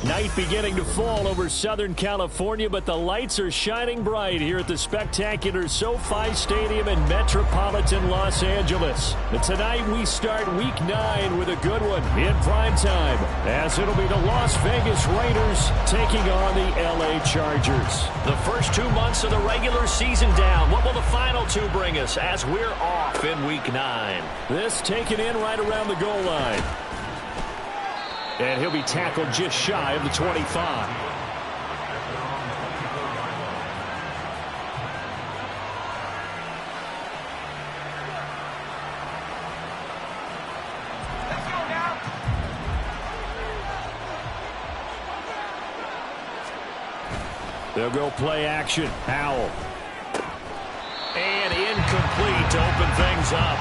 Night beginning to fall over Southern California, but the lights are shining bright here at the spectacular SoFi Stadium in metropolitan Los Angeles. And tonight we start Week 9 with a good one in prime time, as it'll be the Las Vegas Raiders taking on the LA Chargers. The first 2 months of the regular season down. What will the final two bring us as we're off in Week 9? This taken in right around the goal line. And he'll be tackled just shy of the 25. Let's go now. They'll go play action. Howell. And incomplete to open things up.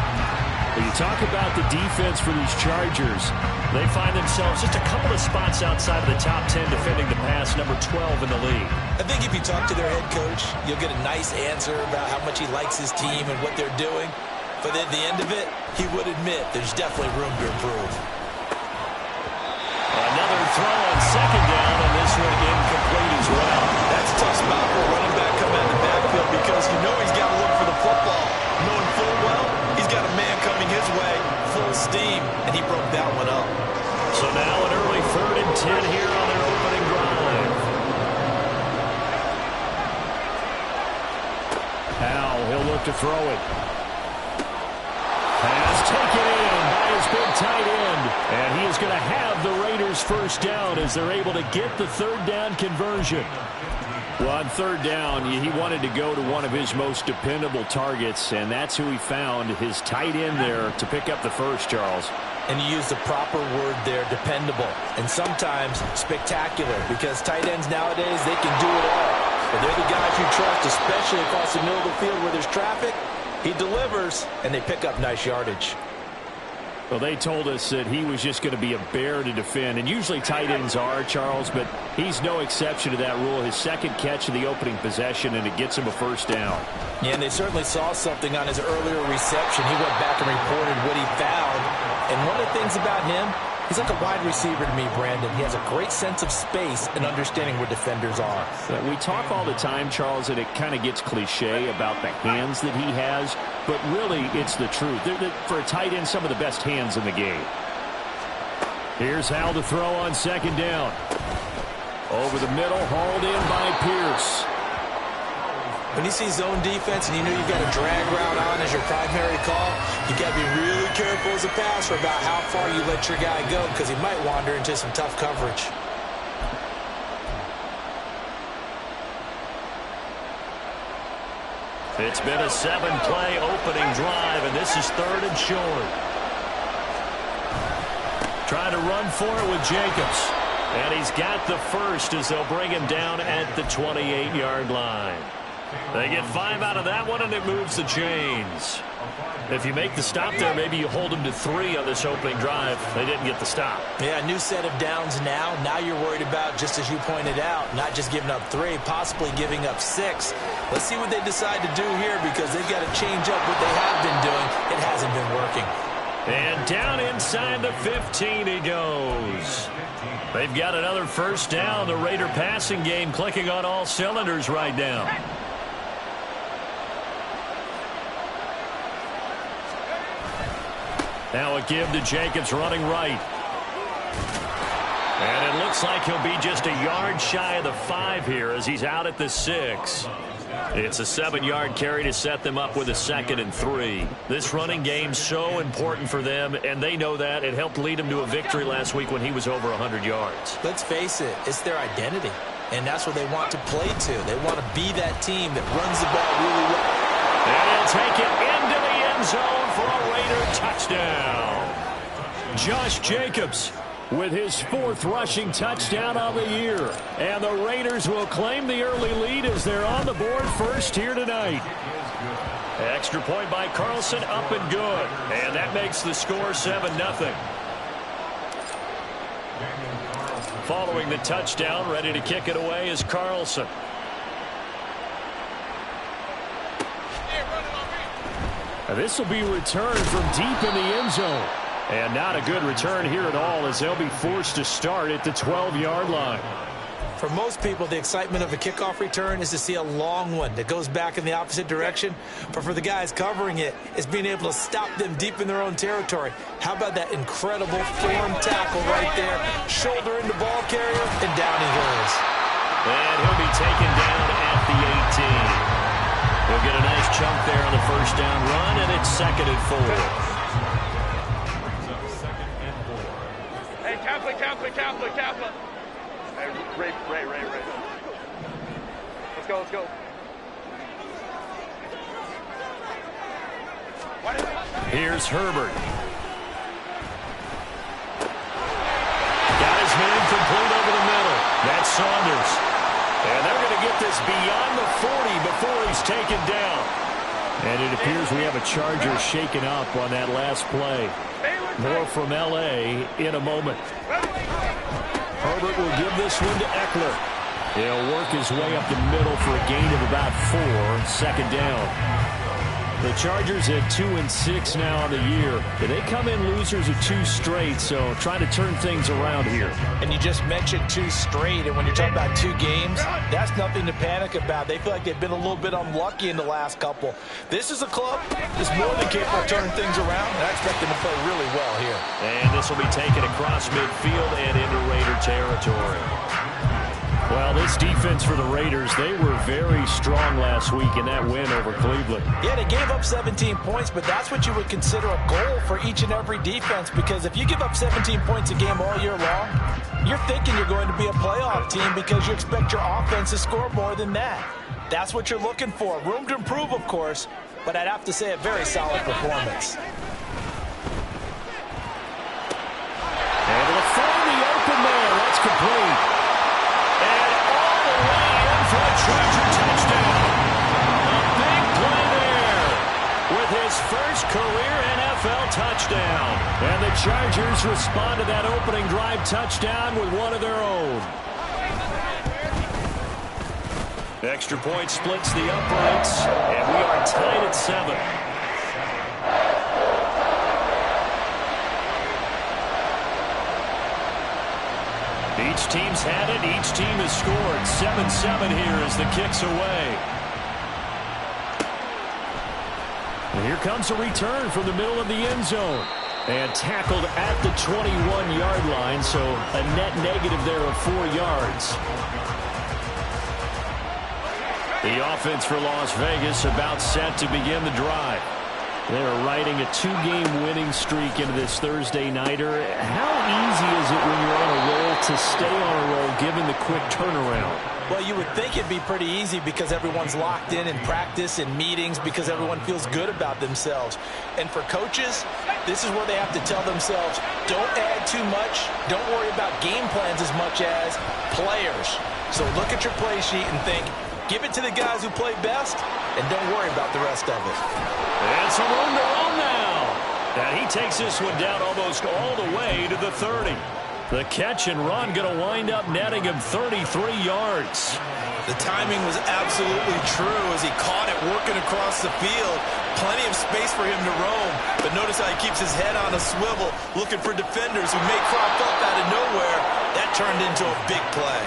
When you talk about the defense for these Chargers, they find themselves just a couple of spots outside of the top 10 defending the pass, number 12 in the league. I think if you talk to their head coach, you'll get a nice answer about how much he likes his team and what they're doing. But at the end of it, he would admit there's definitely room to improve. Another throw on second down, and this one incomplete as well. That's a tough spot for a running back coming out of the backfield because you know he's got to look for the football, knowing full well he's got a man coming his way, full steam, and he broke that one up. So now an early 3rd and 10 here on their opening drive. Howell, he'll look to throw it. Pass taken in by his big tight end. And he is going to have the Raiders first down as they're able to get the 3rd down conversion. Well, on 3rd down, he wanted to go to one of his most dependable targets, and that's who he found, his tight end there, to pick up the first, Charles. And you use the proper word there, dependable, and sometimes spectacular, because tight ends nowadays, they can do it all. But they're the guys you trust, especially across the middle of the field where there's traffic. He delivers, and they pick up nice yardage. Well, they told us that he was just going to be a bear to defend, and usually tight ends are, Charles, but he's no exception to that rule. His second catch of the opening possession, and it gets him a first down. Yeah, and they certainly saw something on his earlier reception. He went back and reported what he found, and one of the things about him, he's like a wide receiver to me, Brandon. He has a great sense of space and understanding where defenders are. We talk all the time, Charles, and it kind of gets cliche about the hands that he has, but really it's the truth. For a tight end, some of the best hands in the game. Here's Howell to throw on second down. Over the middle, hauled in by Pierce. When you see zone defense and you know you've got a drag route on as your primary call, you got to be really careful as a passer about how far you let your guy go because he might wander into some tough coverage. It's been a 7-play opening drive, and this is 3rd and short. Trying to run for it with Jacobs. And he's got the first as they'll bring him down at the 28-yard line. They get 5 out of that one, and it moves the chains. If you make the stop there, maybe you hold them to 3 on this opening drive. They didn't get the stop. Yeah, a new set of downs now. Now you're worried about, just as you pointed out, not just giving up 3, possibly giving up 6. Let's see what they decide to do here because they've got to change up what they have been doing. It hasn't been working. And down inside the 15 he goes. They've got another first down. The Raider passing game clicking on all cylinders right now. Now a give to Jacobs running right. And it looks like he'll be just a yard shy of the 5 here as he's out at the 6. It's a 7-yard carry to set them up with a 2nd and 3. This running game's so important for them, and they know that. It helped lead them to a victory last week when he was over 100 yards. Let's face it, it's their identity, and that's what they want to play to. They want to be that team that runs the ball really well. And he'll take it into the end zone for a Raider touchdown. Josh Jacobs with his 4th rushing touchdown on the year. And the Raiders will claim the early lead as they're on the board first here tonight. Extra point by Carlson, up and good. And that makes the score 7-0. Following the touchdown, ready to kick it away is Carlson. And this will be returned from deep in the end zone. And not a good return here at all, as they'll be forced to start at the 12-yard line. For most people, the excitement of a kickoff return is to see a long one that goes back in the opposite direction. But for the guys covering it, it's being able to stop them deep in their own territory. How about that incredible form tackle right there? Shoulder into ball carrier, and down he goes. And he'll be taken down at the 18. He'll get a nice chunk there on the first down run, and it's 2nd and 4. Hey, Kaplan. Hey, Ray. Let's go. Here's Herbert. Got his man complete over the middle. That's Saunders. And they're going to get this beyond the 40 before he's taken down. And it appears we have a Charger shaken up on that last play. More from L.A. in a moment. Herbert will give this one to Eckler. He'll work his way up the middle for a gain of about 4, 2nd down. The Chargers at 2-6 now on the year. They come in losers of 2 straight, so trying to turn things around here. And you just mentioned 2 straight, and when you're talking about 2 games, that's nothing to panic about. They feel like they've been a little bit unlucky in the last couple. This is a club that's more than capable of turning things around, and I expect them to play really well here. And this will be taken across midfield and into Raider territory. Well, this defense for the Raiders, they were very strong last week in that win over Cleveland. Yeah, they gave up 17 points, but that's what you would consider a goal for each and every defense, because if you give up 17 points a game all year long, you're thinking you're going to be a playoff team because you expect your offense to score more than that. That's what you're looking for. Room to improve, of course, but I'd have to say a very solid performance. Able to find the open man. That's complete. For a Charger touchdown. A big play there with his first career NFL touchdown. And the Chargers respond to that opening drive touchdown with one of their own. Extra point splits the uprights, and we are tied at 7. Each team's had it. Each team has scored. 7-7 here as the kick's away. And here comes a return from the middle of the end zone. And tackled at the 21-yard line, so a net negative there of 4 yards. The offense for Las Vegas about set to begin the drive. They're riding a 2-game winning streak into this Thursday nighter. How easy is it when you're on a roll to stay on a roll given the quick turnaround? Well, you would think it'd be pretty easy because everyone's locked in practice and meetings because everyone feels good about themselves. And for coaches, this is where they have to tell themselves, don't add too much. Don't worry about game plans as much as players. So look at your play sheet and think, give it to the guys who play best, and don't worry about the rest of it. And some room to run now. And he takes this one down almost all the way to the 30. The catch and run going to wind up netting him 33 yards. The timing was absolutely true as he caught it working across the field. Plenty of space for him to roam. But notice how he keeps his head on a swivel, looking for defenders who may crop up out of nowhere. That turned into a big play.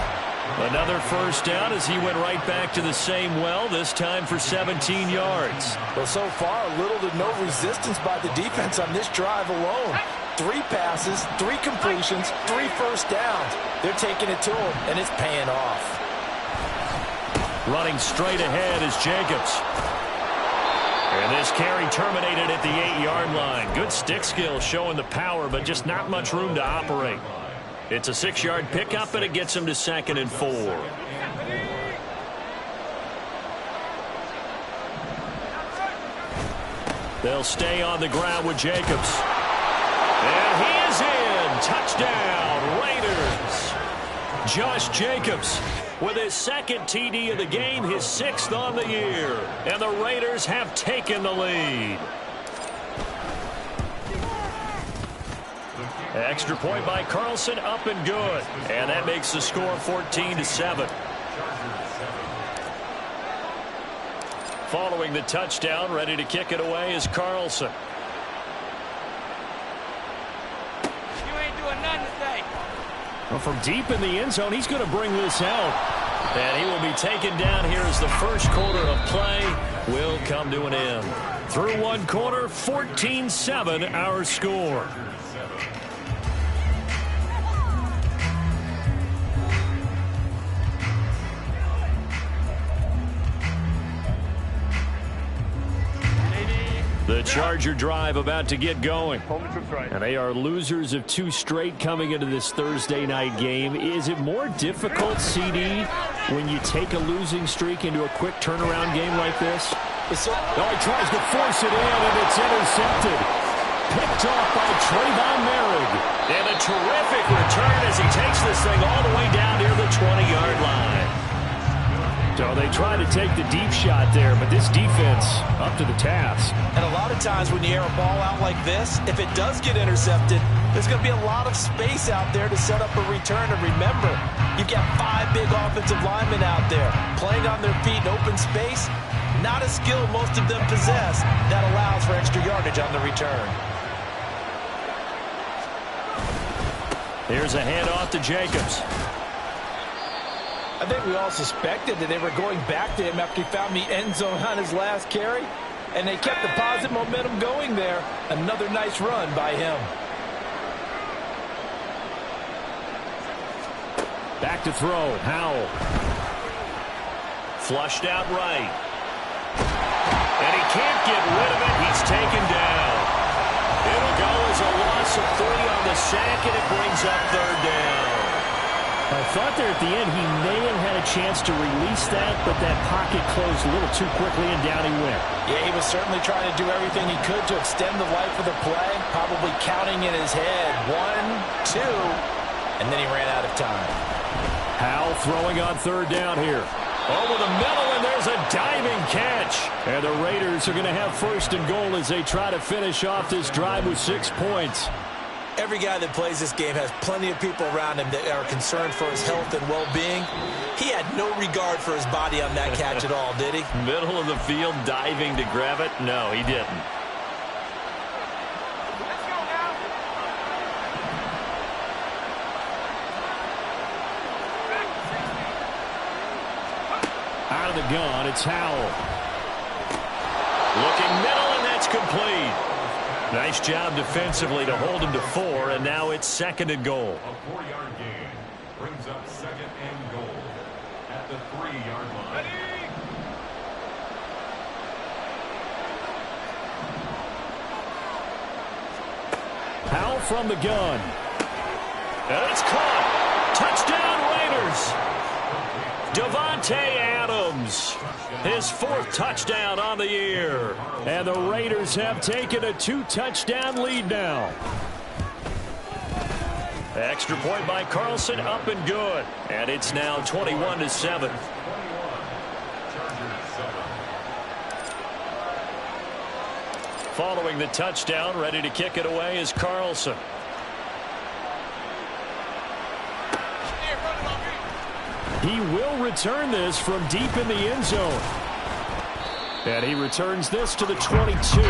Another first down as he went right back to the same well, this time for 17 yards. Well, so far, little to no resistance by the defense on this drive alone. 3 passes, 3 completions, 3 first downs. They're taking it to him, and it's paying off. Running straight ahead is Jacobs. And this carry terminated at the 8-yard line. Good stick skill showing the power, but just not much room to operate. It's a 6-yard pickup, and it gets him to 2nd and 4. They'll stay on the ground with Jacobs. And he is in. Touchdown, Raiders. Josh Jacobs with his 2nd TD of the game, his 6th on the year. And the Raiders have taken the lead. Extra point by Carlson, up and good. And that makes the score 14-7. Following the touchdown, ready to kick it away is Carlson. Well, from deep in the end zone, he's going to bring this out. And he will be taken down here as the first quarter of play will come to an end. Through one quarter, 14-7 our score. The Charger drive about to get going. And they are losers of 2 straight coming into this Thursday night game. Is it more difficult, CD, when you take a losing streak into a quick turnaround game like this? Oh, he tries to force it in, and it's intercepted. Picked off by Trayvon Merrick. And a terrific return as he takes this thing all the way down near the 20-yard line. So they try to take the deep shot there, but this defense up to the task. And a lot of times when you air a ball out like this, if it does get intercepted, there's going to be a lot of space out there to set up a return. And remember, you've got 5 big offensive linemen out there playing on their feet in open space. Not a skill most of them possess that allows for extra yardage on the return. Here's a handoff to Jacobs. I think we all suspected that they were going back to him after he found the end zone on his last carry, and they kept the positive momentum going there. Another nice run by him. Back to throw, Howell. Flushed out right. And he can't get rid of it. He's taken down. It'll go as a loss of 3 on the sack, and it brings up 3rd down. I thought there at the end he may have had a chance to release that, but that pocket closed a little too quickly, and down he went. Yeah, he was certainly trying to do everything he could to extend the life of the play, probably counting in his head 1, 2, and then he ran out of time. Howell throwing on 3rd down here. Over the middle, and there's a diving catch. And the Raiders are going to have 1st and goal as they try to finish off this drive with 6 points. Every guy that plays this game has plenty of people around him that are concerned for his health and well-being. He had no regard for his body on that catch at all, did he? Middle of the field, diving to grab it? No, he didn't. Out of the gun, it's Howell. Looking middle, and that's complete. Nice job defensively to hold him to 4, and now it's 2nd and goal. A 4-yard gain brings up 2nd and goal at the 3-yard line. Howell from the gun. And it's caught. Touchdown Raiders. Devontae Adams. His 4th touchdown on the year. And the Raiders have taken a 2-touchdown lead now. Extra point by Carlson, up and good. And it's now 21-7. Following the touchdown, ready to kick it away is Carlson. He will return this from deep in the end zone. And he returns this to the 22.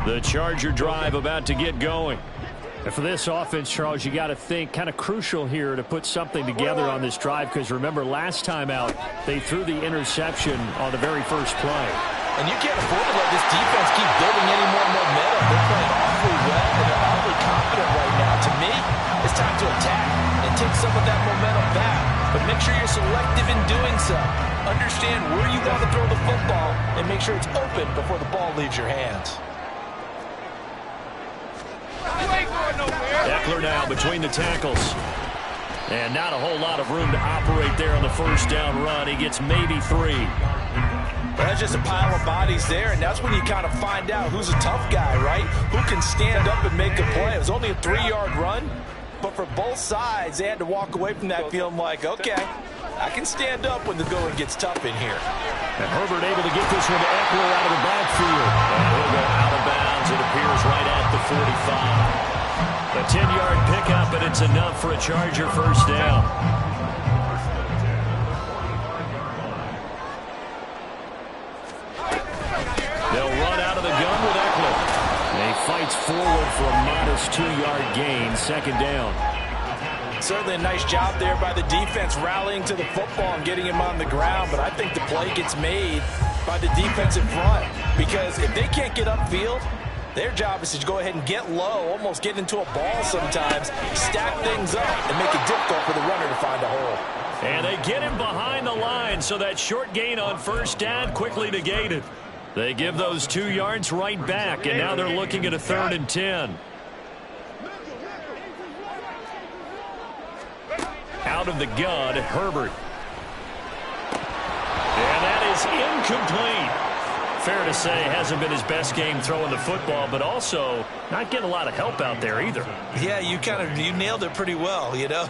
The Charger drive about to get going. And for this offense, Charles, you got to think kind of crucial here to put something together on this drive, because remember last time out they threw the interception on the very first play. And you can't afford to let this defense keep building any more momentum. They're playing awfully well, and they're awfully confident right now. To me, it's time to attack and take some of that momentum back. But make sure you're selective in doing so. Understand where you want to throw the football and make sure it's open before the ball leaves your hands. Eckler now between the tackles. And not a whole lot of room to operate there on the first down run. He gets maybe 3. Well, that's just a pile of bodies there, and that's when you kind of find out who's a tough guy, right? Who can stand up and make a play. It was only a 3-yard run, but for both sides, they had to walk away from that feeling like, okay, I can stand up when the going gets tough in here. And Herbert able to get this one to Eckler out of the backfield. And he'll go out of bounds, it appears, right at the 45. A 10-yard pickup, and it's enough for a Charger first down. fights forward for a modest 2-yard gain, second down. Certainly a nice job there by the defense rallying to the football and getting him on the ground, but I think the play gets made by the defensive front because if they can't get upfield, their job is to go ahead and get low, almost get into a ball sometimes, stack things up, and make it difficult for the runner to find a hole. And they get him behind the line, so that short gain on first down quickly negated. They give those 2 yards right back, and now they're looking at a 3rd and 10. Out of the gun, Herbert. And that is incomplete. Fair to say, hasn't been his best game throwing the football, but also not getting a lot of help out there either. Yeah, you nailed it pretty well, you know.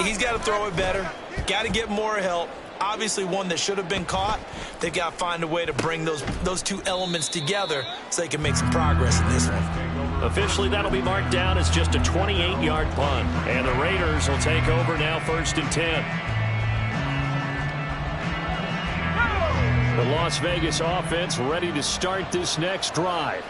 He's got to throw it better, got to get more help. Obviously one that should have been caught. They've got to find a way to bring those two elements together so they can make some progress in this one. Officially, that'll be marked down as just a 28-yard punt. And the Raiders will take over now, 1st and 10. The Las Vegas offense ready to start this next drive.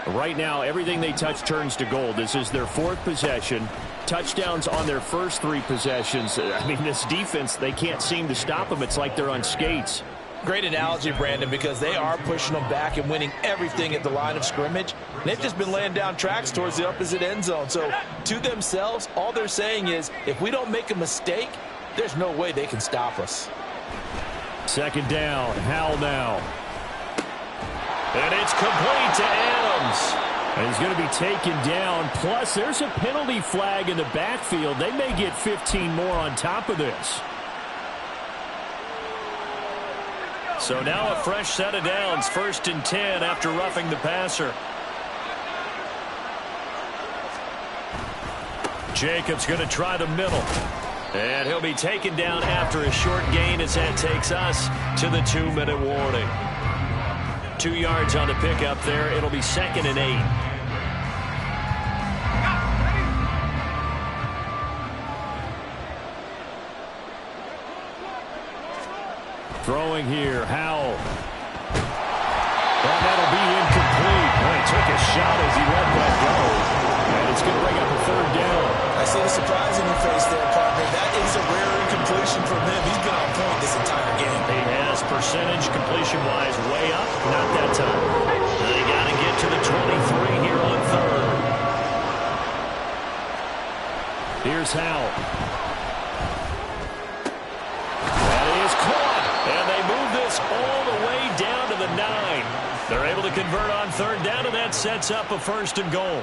Right now, everything they touch turns to gold. This is their 4th possession. Touchdowns on their first 3 possessions. I mean, this defense, they can't seem to stop them. It's like they're on skates. Great analogy, Brandon, because they are pushing them back and winning everything at the line of scrimmage. They've just been laying down tracks towards the opposite end zone. So to themselves, all they're saying is, if we don't make a mistake, there's no way they can stop us. Second down, Howell now. And it's complete to Adams. And he's going to be taken down. Plus, there's a penalty flag in the backfield. They may get 15 more on top of this. So now a fresh set of downs, 1st and 10 after roughing the passer. Jacobs going to try the middle. And he'll be taken down after a short gain as that takes us to the 2-minute warning. 2 yards on the pickup there. It'll be 2nd and 8. Throwing here, Howell. And that'll be incomplete. Well, he took a shot as he let that go. And it's going to bring up a 3rd down. I see the surprise in your face there, partner. That is a rare incompletion from him. He's been on point this entire game. He has percentage completion-wise way up. Not that time. They got to get to the 23 here on 3rd. Here's Howell. That is caught. And they move this all the way down to the 9. They're able to convert on 3rd down, and that sets up a 1st and goal.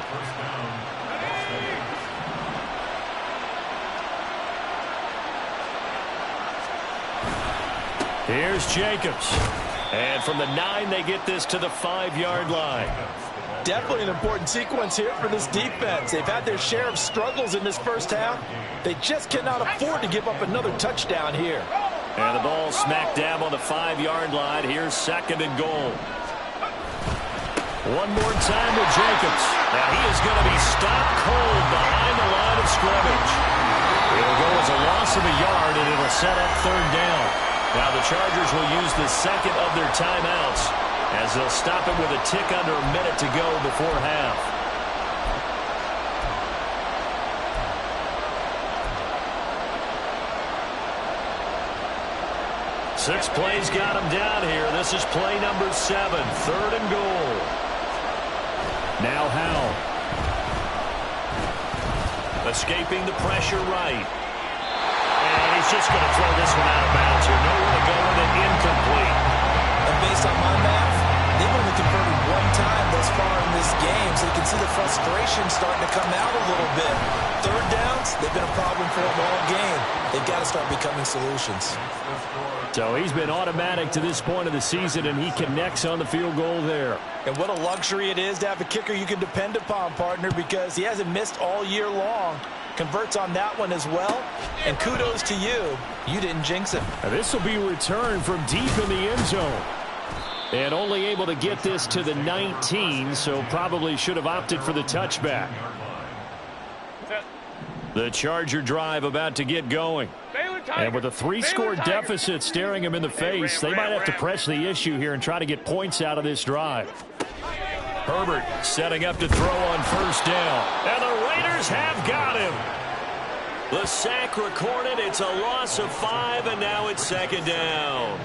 Here's Jacobs. And from the 9, they get this to the 5-yard line. Definitely an important sequence here for this defense. They've had their share of struggles in this first half. They just cannot afford to give up another touchdown here. And the ball smack dab on the 5-yard line. Here's 2nd and goal. One more time with Jacobs. Now he is going to be stopped cold behind the line of scrimmage. It'll go as a loss of a yard, and it'll set up 3rd down. Now the Chargers will use the 2nd of their timeouts as they'll stop it with a tick under a minute to go before half. Six plays got him down here. This is play number 7, 3rd and goal. Now Howell. Escaping the pressure right. And he's just going to throw this one out of bounds here. Nowhere to go with it, incomplete. And based on my math, they've only converted 1 time thus far in this game, so you can see the frustration starting to come out a little bit. 3rd downs, they've been a problem for them all game. They've got to start becoming solutions. So he's been automatic to this point of the season, and he connects on the field goal there. And what a luxury it is to have a kicker you can depend upon, partner, because he hasn't missed all year long. Converts on that one as well. And kudos to you. You didn't jinx him. Now this will be returned from deep in the end zone. And only able to get this to the 19, so probably should have opted for the touchback. The Charger drive about to get going. And with a 3-score deficit staring him in the face, they might have to press the issue here and try to get points out of this drive. Herbert setting up to throw on first down. And the Raiders have got him. The sack recorded. It's a loss of 5, and now it's second down.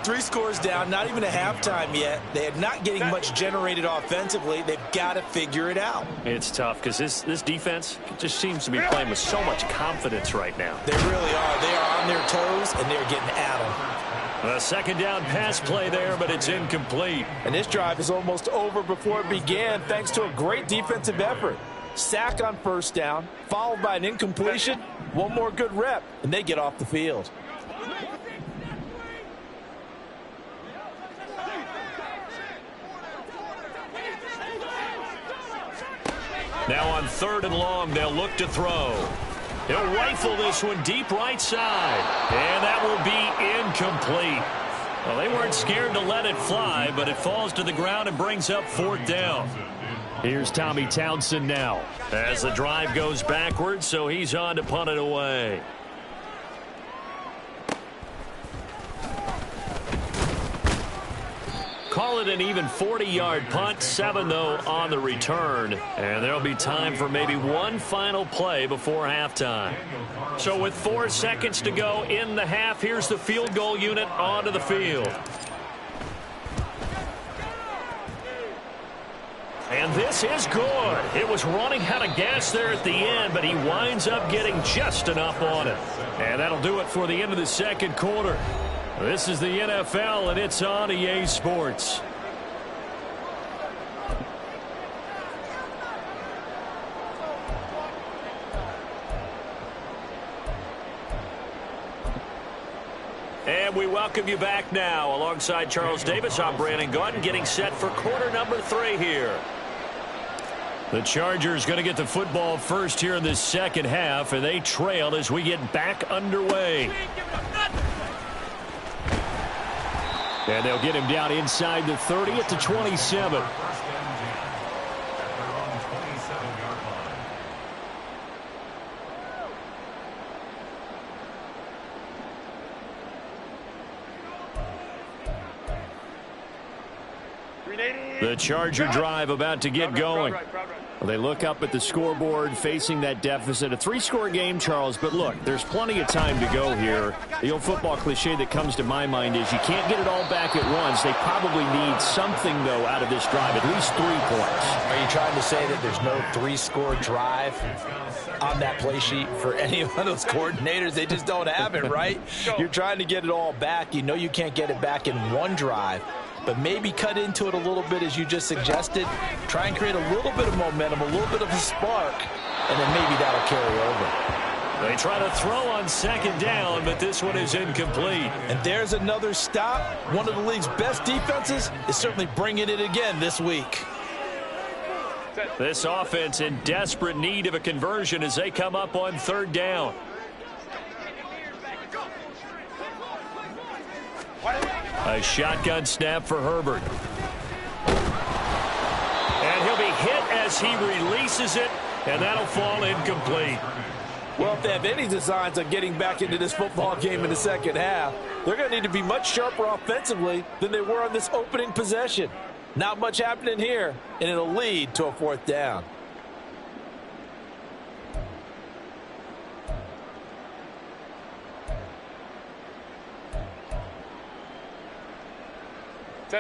3 scores down, not even a halftime yet. They are not getting much generated offensively. They've got to figure it out. It's tough because this defense just seems to be playing with so much confidence right now. They really are. They are on their toes, and they're getting at them. A second down pass play there, but it's incomplete. And this drive is almost over before it began thanks to a great defensive effort. Sack on first down, followed by an incompletion. One more good rep, and they get off the field. Now on 3rd and long, they'll look to throw. He'll rifle this one deep right side. And that will be incomplete. Well, they weren't scared to let it fly, but it falls to the ground and brings up 4th down. Here's Tommy Townsend now as the drive goes backwards, so he's on to punt it away. Call it an even 40-yard punt, 7 though on the return. And there'll be time for maybe one final play before halftime. So with 4 seconds to go in the half, here's the field goal unit onto the field. And this is good. It was running out of gas there at the end, but he winds up getting just enough on it. And that'll do it for the end of the second quarter. This is the NFL, and it's on EA Sports. And we welcome you back now. Alongside Charles Davis, I'm Brandon Gaudin, getting set for quarter number 3 here. The Chargers going to get the football first here in this second half, and they trail as we get back underway. And they'll get him down inside the 30 at the 27. The Charger drive about to get going. They look up at the scoreboard facing that deficit. A 3-score game, Charles, but look, there's plenty of time to go here. The old football cliche that comes to my mind is you can't get it all back at once. They probably need something, though, out of this drive, at least 3 points. Are you trying to say that there's no 3-score drive on that play sheet for any of those coordinators? They just don't have it, right? You're trying to get it all back. You know you can't get it back in one drive. But maybe cut into it a little bit as you just suggested. Try and create a little bit of momentum, a little bit of a spark, and then maybe that'll carry over. They try to throw on second down, but this one is incomplete. And there's another stop. One of the league's best defenses is certainly bringing it again this week. This offense in desperate need of a conversion as they come up on 3rd down. A shotgun snap for Herbert. And he'll be hit as he releases it, and that'll fall incomplete. Well, if they have any designs on getting back into this football game in the second half, they're going to need to be much sharper offensively than they were on this opening possession. Not much happening here, and it'll lead to a 4th down.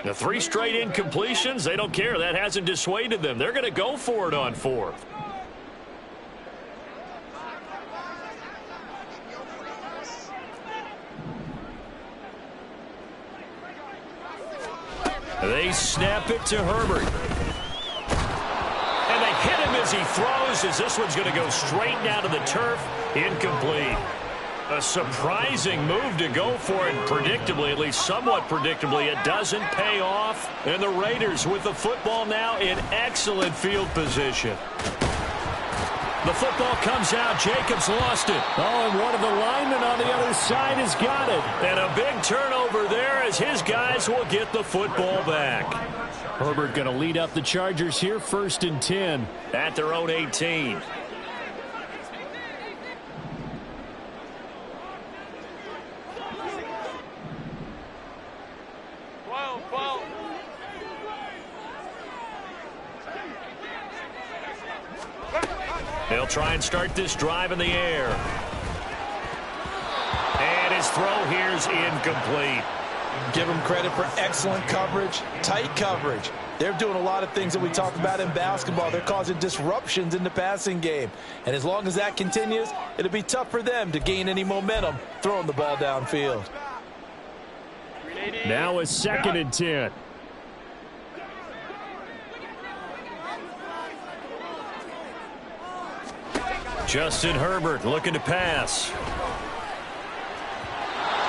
The 3 straight incompletions, they don't care. That hasn't dissuaded them. They're going to go for it on 4th. They snap it to Herbert. And they hit him as he throws, as this one's going to go straight down to the turf. Incomplete. A surprising move to go for it, predictably, at least somewhat predictably. It doesn't pay off. And the Raiders with the football now in excellent field position. The football comes out. Jacobs lost it. Oh, and one of the linemen on the other side has got it. And a big turnover there as his guys will get the football back. Herbert going to lead up the Chargers here, 1st and 10 at their own 18. They'll try and start this drive in the air. And his throw here is incomplete. Give them credit for excellent coverage, tight coverage. They're doing a lot of things that we talk about in basketball. They're causing disruptions in the passing game. And as long as that continues, it'll be tough for them to gain any momentum throwing the ball downfield. Now a 2nd and 10. Justin Herbert looking to pass.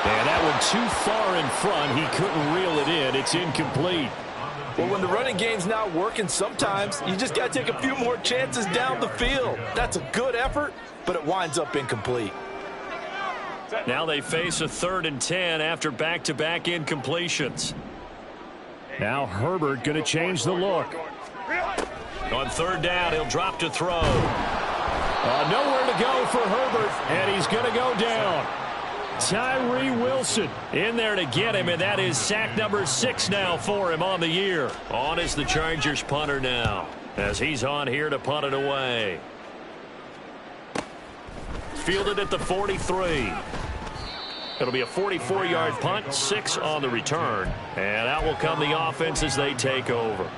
And that one too far in front. He couldn't reel it in. It's incomplete. Well, when the running game's not working, sometimes you just got to take a few more chances down the field. That's a good effort, but it winds up incomplete. Now they face a 3rd and 10 after back-to-back incompletions. Now Herbert going to change the look. On 3rd down, he'll drop to throw. Nowhere to go for Herbert, and he's going to go down. Tyree Wilson in there to get him, and that is sack number 6 now for him on the year. On is the Chargers punter now, as he's on here to punt it away. Fielded at the 43. It'll be a 44-yard punt, 6 on the return, and out will come the offense as they take over.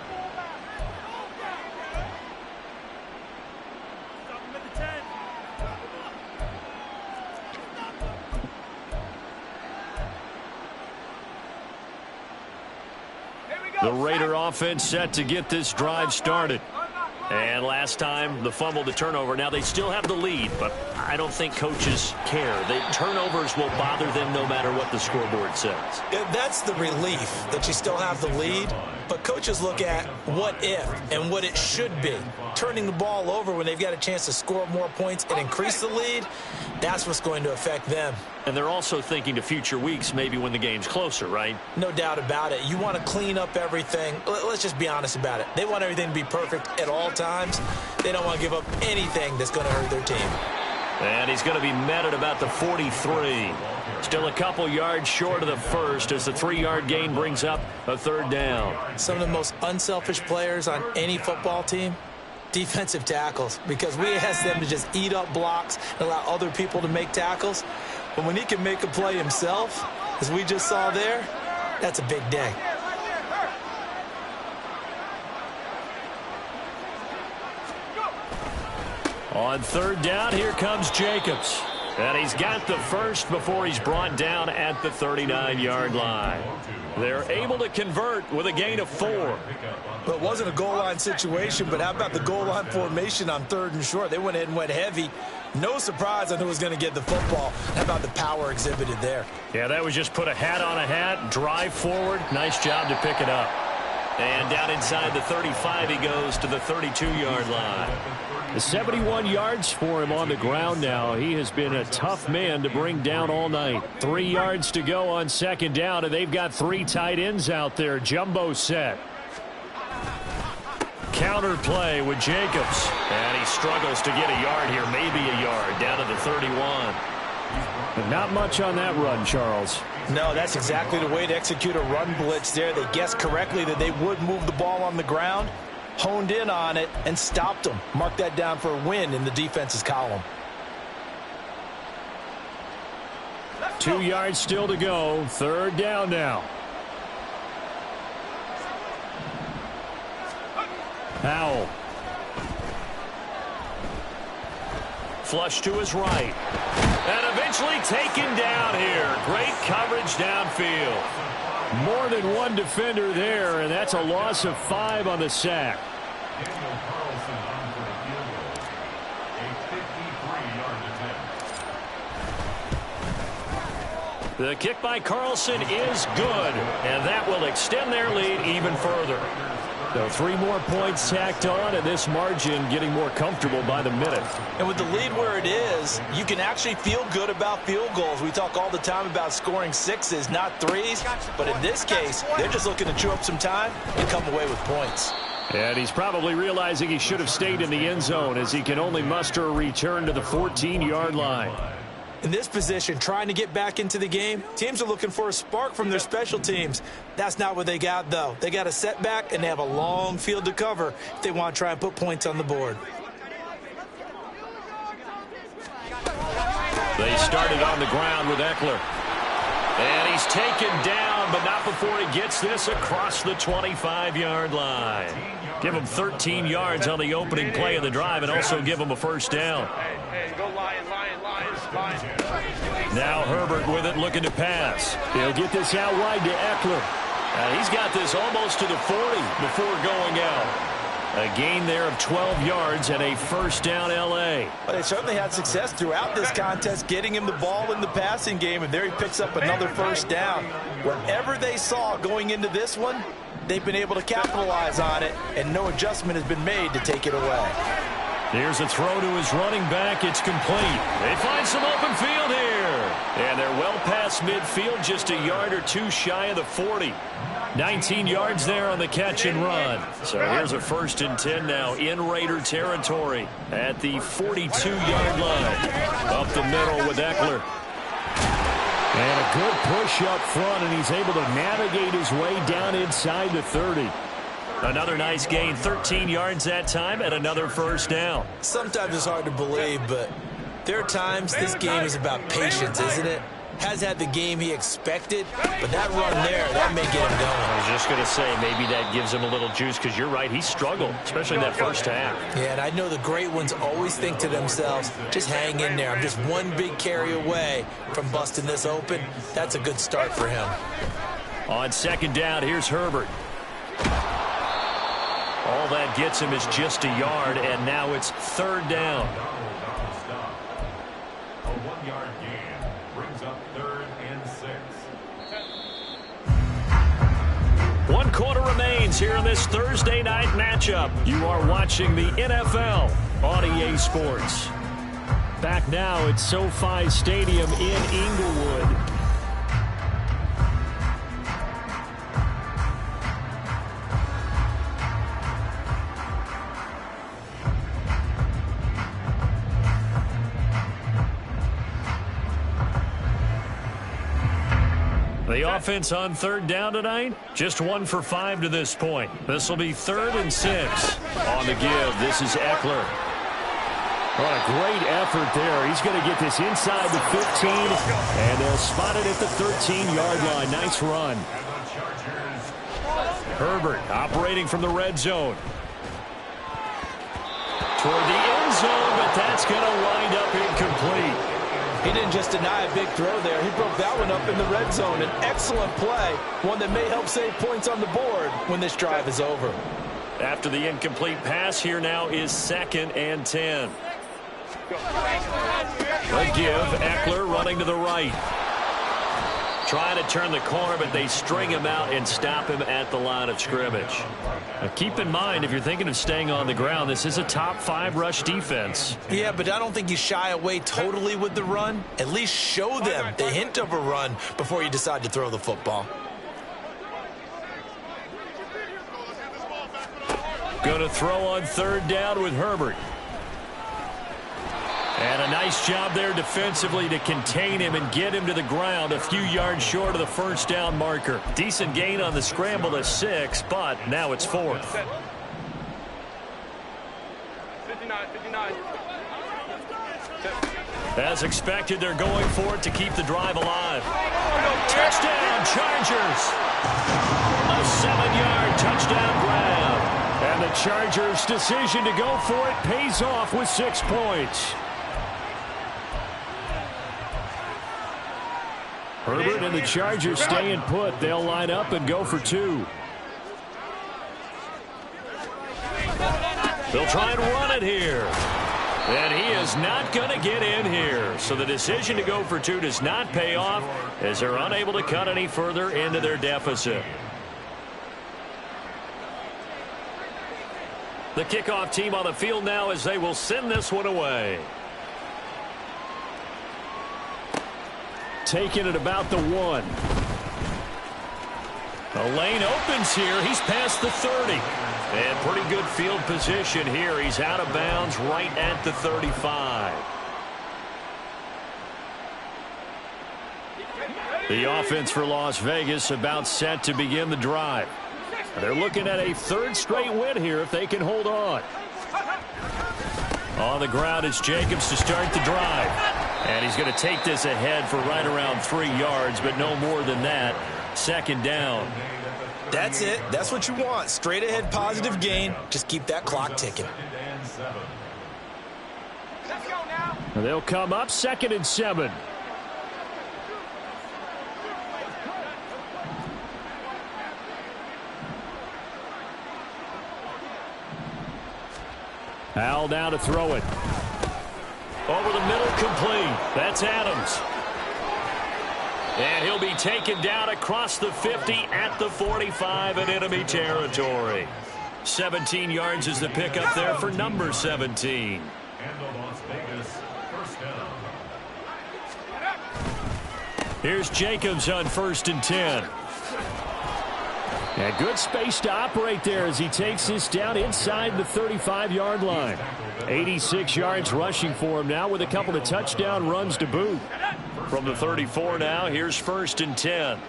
The Raider offense set to get this drive started. And last time, the fumble, the turnover. Now, they still have the lead, but I don't think coaches care. The turnovers will bother them no matter what the scoreboard says. That's the relief that you still have the lead, but coaches look at what if and what it should be. Turning the ball over when they've got a chance to score more points and increase the lead, that's what's going to affect them. And they're also thinking to future weeks, maybe when the game's closer, right? No doubt about it. You want to clean up everything. Let's just be honest about it. They want everything to be perfect at all times. They don't want to give up anything that's going to hurt their team. And he's going to be met at about the 43. Still a couple yards short of the first as the 3-yard gain brings up a 3rd down. Some of the most unselfish players on any football team, defensive tackles, because we ask them to just eat up blocks and allow other people to make tackles. But when he can make a play himself, as we just saw there, that's a big day. On 3rd down, here comes Jacobs. And he's got the first before he's brought down at the 39-yard line. They're able to convert with a gain of 4. Well, it wasn't a goal line situation, but how about the goal line formation on 3rd and short? They went ahead and went heavy. No surprise on who was going to get the football. How about the power exhibited there? Yeah, that was just put a hat on a hat, drive forward. Nice job to pick it up. And down inside the 35, he goes to the 32-yard line. 71 yards for him on the ground now. He has been a tough man to bring down all night. 3 yards to go on 2nd down, and they've got 3 tight ends out there. Jumbo set. Counter play with Jacobs. And he struggles to get a yard here, maybe a yard, down to the 31. But not much on that run, Charles. No, that's exactly the way to execute a run blitz there. They guessed correctly that they would move the ball on the ground, honed in on it, and stopped them. Mark that down for a win in the defense's column. 2 yards still to go. 3rd down now. Powell. Flush to his right. And eventually taken down here. Great coverage downfield. More than one defender there, and that's a loss of 5 on the sack. The kick by Carlson is good, and that will extend their lead even further. So 3 more points tacked on, and this margin getting more comfortable by the minute. And with the lead where it is, you can actually feel good about field goals. We talk all the time about scoring 6s, not 3s. But in this case, they're just looking to chew up some time and come away with points. And he's probably realizing he should have stayed in the end zone as he can only muster a return to the 14-yard line. In this position, trying to get back into the game, teams are looking for a spark from their special teams. That's not what they got, though. They got a setback, and they have a long field to cover if they want to try and put points on the board. They started on the ground with Eckler. And he's taken down, but not before he gets this across the 25-yard line. Give him 13 yards on the opening play of the drive and also give him a first down. Hey, go Lions. Now Herbert with it, looking to pass. He'll get this out wide to Eckler. He's got this almost to the 40 before going out. A gain there of 12 yards and a first down L.A. Well, they certainly had success throughout this contest getting him the ball in the passing game, and there he picks up another first down. Whatever they saw going into this one, they've been able to capitalize on it, and no adjustment has been made to take it away. Here's a throw to his running back. It's complete. They find some open field here. And they're well past midfield, just a yard or two shy of the 40. 19 yards there on the catch and run. So here's a 1st and 10 now in Raider territory at the 42-yard line. Up the middle with Eckler. And a good push up front, and he's able to navigate his way down inside the 30. Another nice gain, 13 yards that time, and another first down. Sometimes it's hard to believe, but there are times this game is about patience, isn't it? Has had the game he expected, but that run there, that may get him going. I was just going to say, maybe that gives him a little juice, because you're right, he struggled, especially in that first half. Yeah, and I know the great ones always think to themselves, just hang in there. I'm just one big carry away from busting this open. That's a good start for him. On second down, here's Herbert. All that gets him is just a yard, and now it's third down. A 1-yard gain brings up 3rd and 6. 1 quarter remains here in this Thursday night matchup. You are watching the NFL on EA Sports. Back now at SoFi Stadium in Inglewood. The offense on third down tonight, just 1 for 5 to this point. This will be 3rd and 6. On the give, this is Eckler. What a great effort there. He's going to get this inside the 15, and they'll spot it at the 13-yard line. Nice run. Herbert operating from the red zone. Toward the end zone, but that's going to wind up incomplete. He didn't just deny a big throw there. He broke that one up in the red zone. An excellent play, one that may help save points on the board when this drive is over. After the incomplete pass, here now is 2nd and 10. A give, Eckler running to the right. Trying to turn the corner, but they string him out and stop him at the line of scrimmage. Now keep in mind, if you're thinking of staying on the ground, this is a top 5 rush defense. Yeah, but I don't think you shy away totally with the run. At least show them the hint of a run before you decide to throw the football. Going to throw on third down with Herbert. And a nice job there defensively to contain him and get him to the ground a few yards short of the first down marker. Decent gain on the scramble to 6, but now it's 4th. 59. As expected, they're going for it to keep the drive alive. Touchdown, Chargers! A 7-yard touchdown grab. And the Chargers' decision to go for it pays off with 6 points. Herbert and the Chargers staying put. They'll line up and go for 2. They'll try and run it here. And he is not going to get in here. So the decision to go for 2 does not pay off as they're unable to cut any further into their deficit. The kickoff team on the field now as they will send this one away. Taking it about the 1. The lane opens here. He's past the 30. And pretty good field position here. He's out of bounds right at the 35. The offense for Las Vegas about set to begin the drive. They're looking at a 3rd straight win here if they can hold on. On the ground is Jacobs to start the drive. And he's going to take this ahead for right around 3 yards, but no more than that. Second down. That's it. That's what you want. Straight ahead positive gain. Just keep that clock ticking. Let's go now. They'll come up 2nd and 7. Al now to throw it. Over the middle, complete. That's Adams. And he'll be taken down across the 50 at the 45 in enemy territory. 17 yards is the pickup there for number 17. And the Las Vegas first down. Here's Jacobs on 1st and 10. And good space to operate there as he takes this down inside the 35-yard line. 86 yards rushing for him now with a couple of touchdown runs to boot. From the 34 now, here's 1st and 10.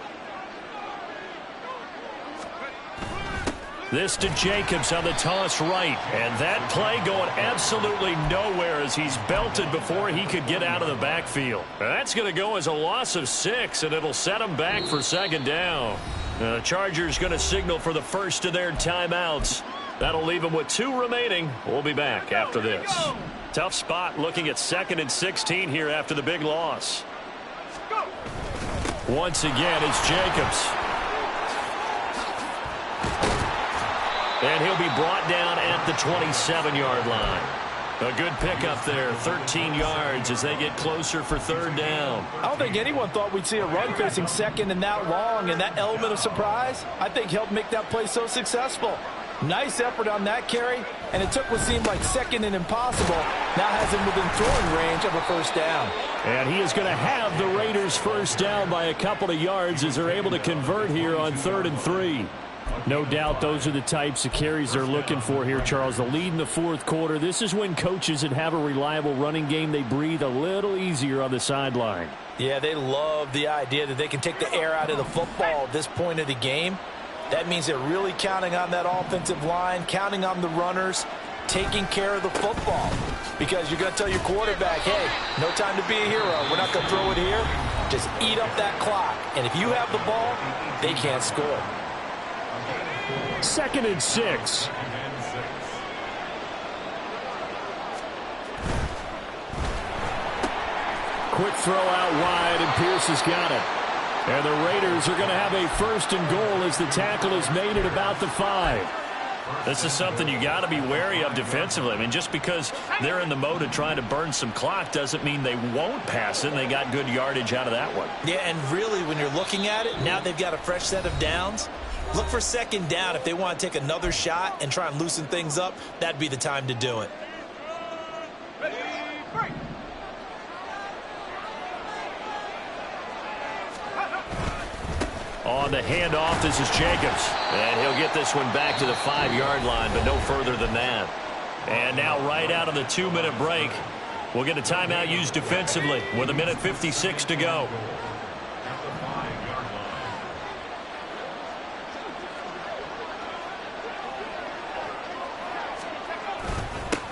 This to Jacobs on the toss right. And that play going absolutely nowhere as he's belted before he could get out of the backfield. That's going to go as a loss of 6, and it'll set him back for 2nd down. The Chargers going to signal for the first of their timeouts. That'll leave them with 2 remaining. We'll be back after this. Tough spot looking at 2nd and 16 here after the big loss. Once again, it's Jacobs. And he'll be brought down at the 27-yard line. A good pickup there, 13 yards as they get closer for 3rd down. I don't think anyone thought we'd see a run facing 2nd and that long, and that element of surprise, I think, helped make that play so successful. Nice effort on that carry, and it took what seemed like 2nd and impossible. Now has him within throwing range of a 1st down. And he is going to have the Raiders 1st down by a couple of yards as they're able to convert here on 3rd and 3. No doubt those are the types of carries they're looking for here, Charles. The lead in the 4th quarter. This is when coaches that have a reliable running game, they breathe a little easier on the sideline. Yeah, they love the idea that they can take the air out of the football at this point of the game. That means they're really counting on that offensive line, counting on the runners, taking care of the football. Because you're going to tell your quarterback, hey, no time to be a hero. We're not going to throw it here. Just eat up that clock. And if you have the ball, they can't score. 2nd and 6. Quick throw out wide, and Pierce has got it. And the Raiders are going to have a 1st and goal as the tackle is made at about the 5. This is something you got to be wary of defensively. I mean, just because they're in the mode of trying to burn some clock doesn't mean they won't pass it, and they got good yardage out of that one. Yeah, and really, when you're looking at it, now they've got a fresh set of downs. Look for 2nd down. If they want to take another shot and try and loosen things up, that'd be the time to do it. On the handoff, this is Jacobs. And he'll get this one back to the 5-yard line, but no further than that. And now right out of the 2-minute break, we'll get a timeout used defensively with 1:56 to go.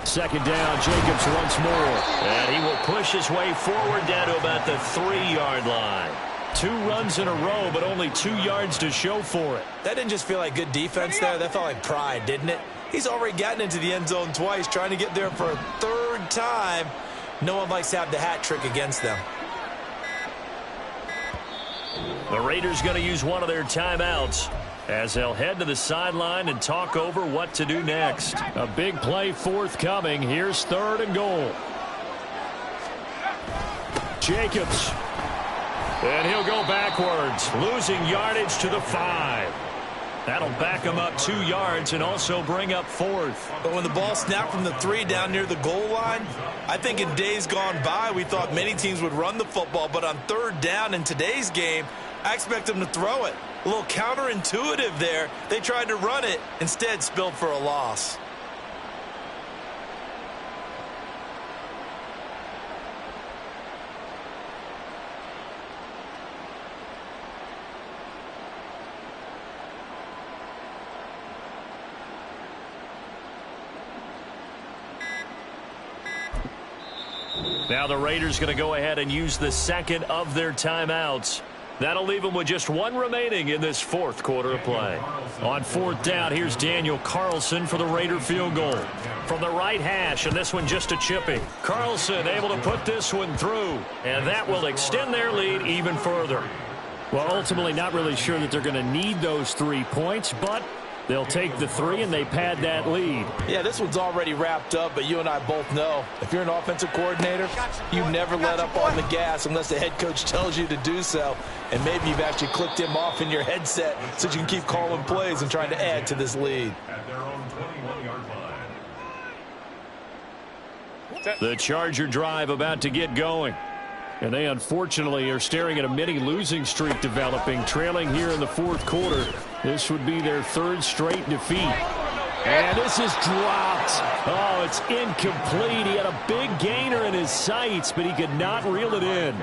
2nd down, Jacobs once more. And he will push his way forward down to about the 3-yard line. 2 runs in a row, but only 2 yards to show for it. That didn't just feel like good defense there. That felt like pride, didn't it? He's already gotten into the end zone twice, trying to get there for a 3rd time. No one likes to have the hat trick against them. The Raiders going to use one of their timeouts as they'll head to the sideline and talk over what to do next. A big play forthcoming. Here's 3rd and goal. Jacobs. And he'll go backwards, losing yardage to the 5. That'll back him up 2 yards and also bring up 4th. But when the ball snapped from the 3 down near the goal line, I think in days gone by, we thought many teams would run the football. But on 3rd down in today's game, I expect them to throw it. A little counterintuitive there. They tried to run it, instead spilled for a loss. Now the Raiders going to go ahead and use the second of their timeouts. That'll leave them with just one remaining in this fourth quarter of play. On fourth down, here's Daniel Carlson for the Raider field goal. From the right hash, and this one just a chipping. Carlson able to put this one through, and that will extend their lead even further. Well, ultimately not really sure that they're going to need those 3 points, but they'll take the 3 and they pad that lead. Yeah, this one's already wrapped up, but you and I both know if you're an offensive coordinator, you never let up on the gas unless the head coach tells you to do so. And maybe you've actually clicked him off in your headset so you can keep calling plays and trying to add to this lead. At their own 21-yard line. The Charger drive about to get going. And they unfortunately are staring at a mini losing streak developing, trailing here in the fourth quarter. This would be their third straight defeat. And this is dropped. Oh, it's incomplete. He had a big gainer in his sights, but he could not reel it in.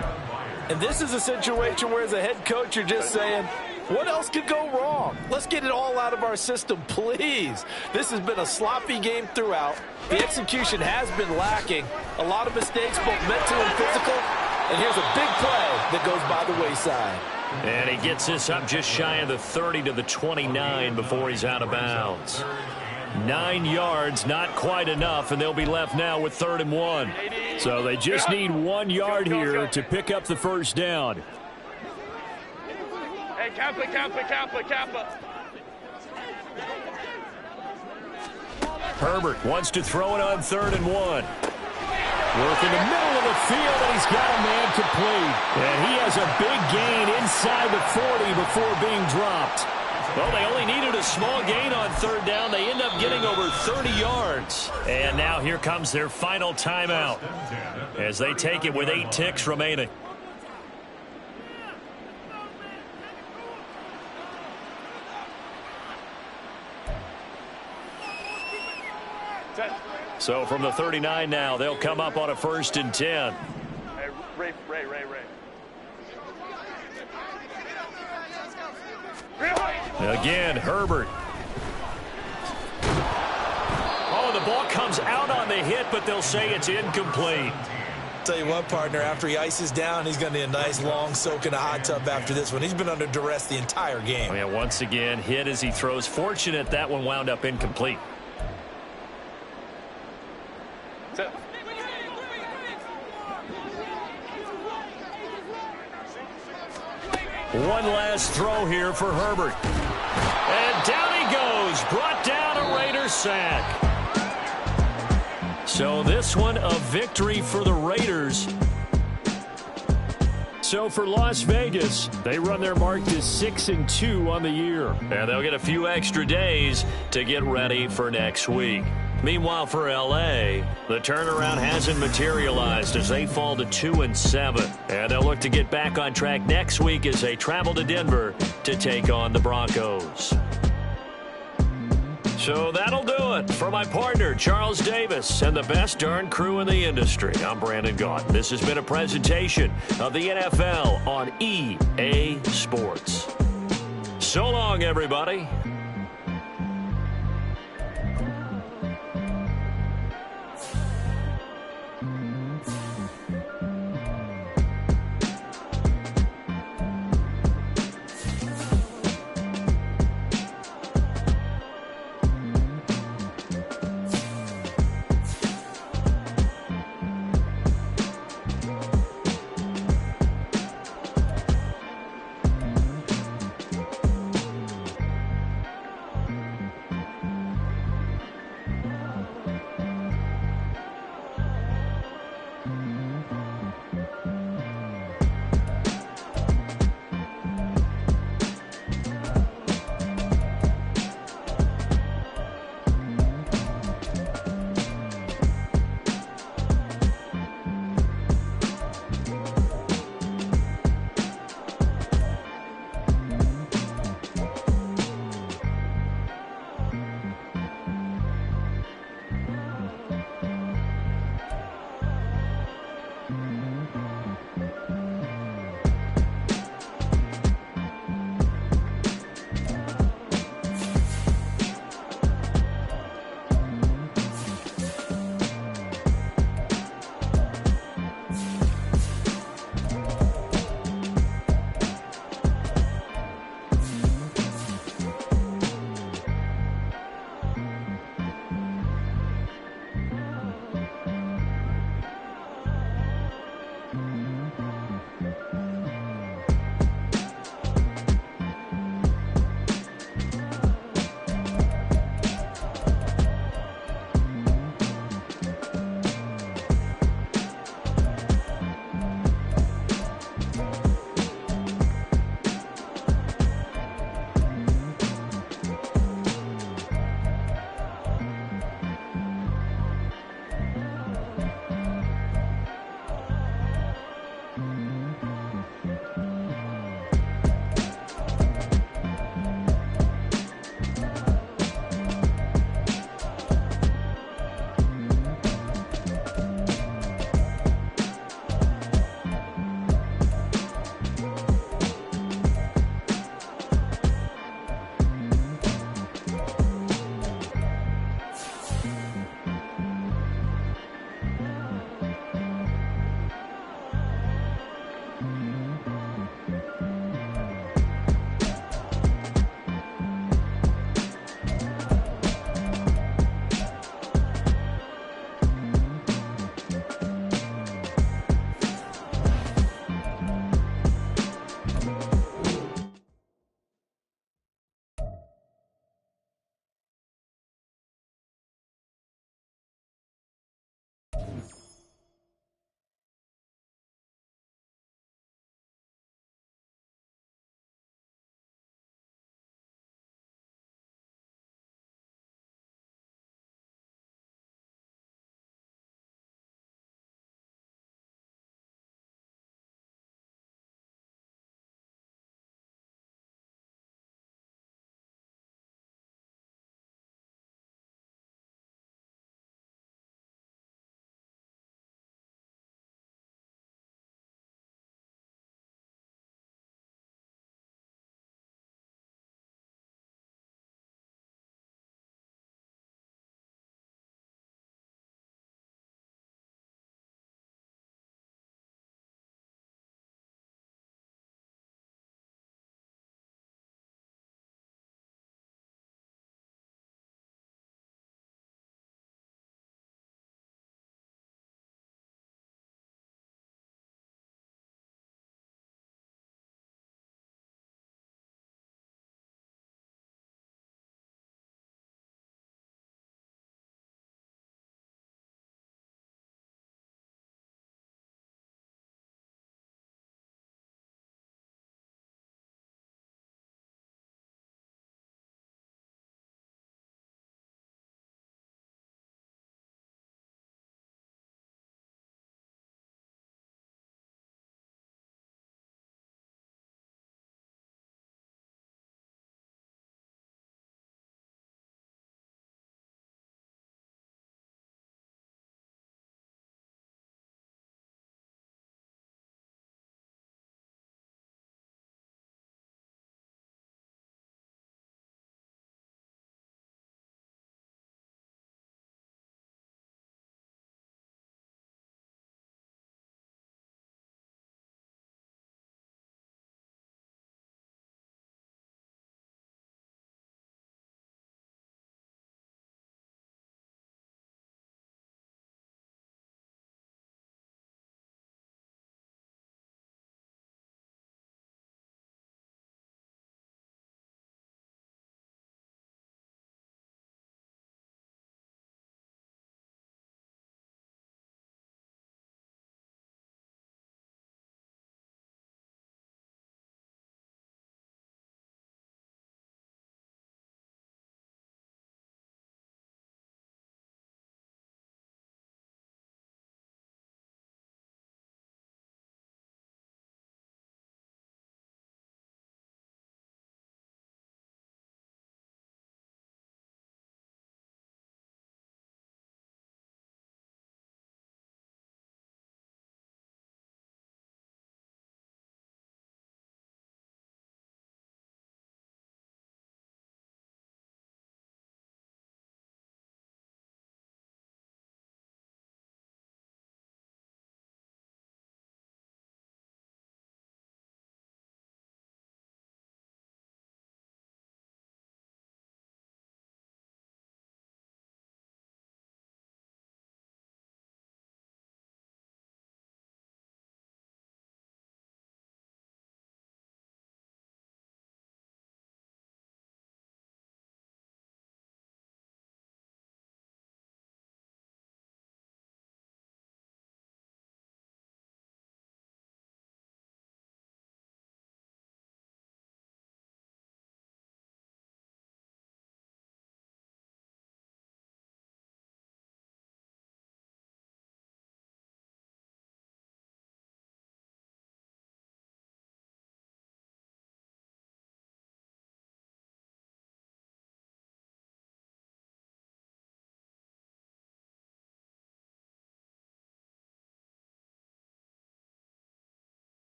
And this is a situation where as a head coach you're just saying, what else could go wrong? Let's get it all out of our system, please. This has been a sloppy game throughout. The execution has been lacking. A lot of mistakes, both mental and physical. And here's a big play that goes by the wayside. And he gets this up just shy of the 30 to the 29 before he's out of bounds. 9 yards, not quite enough, and they'll be left now with 3rd and 1. So they just need 1 yard here to pick up the first down. Hey, Kappa, Kappa, Kappa, Kappa. Herbert wants to throw it on 3rd and 1. Work in the middle of the field, and he's got a man complete. And he has a big gain inside the 40 before being dropped. Well, they only needed a small gain on 3rd down. They end up getting over 30 yards. And now here comes their final timeout as they take it with 8 ticks remaining. So from the 39 now, they'll come up on a 1st and 10. Hey, Ray. Again, Herbert. Oh, the ball comes out on the hit, but they'll say it's incomplete. Tell you what, partner, after he ices down, he's going to need a nice long soak in a hot tub after this one. He's been under duress the entire game. Oh, yeah, once again, hit as he throws. Fortunate that one wound up incomplete. One last throw here for Herbert. And down he goes. Brought down a Raiders sack. So this one a victory for the Raiders. So for Las Vegas, they run their mark to 6-2 on the year. And they'll get a few extra days to get ready for next week. Meanwhile, for L.A., the turnaround hasn't materialized as they fall to 2-7. And they'll look to get back on track next week as they travel to Denver to take on the Broncos. So that'll do it. For my partner, Charles Davis, and the best darn crew in the industry, I'm Brandon Gault. This has been a presentation of the NFL on EA Sports. So long, everybody.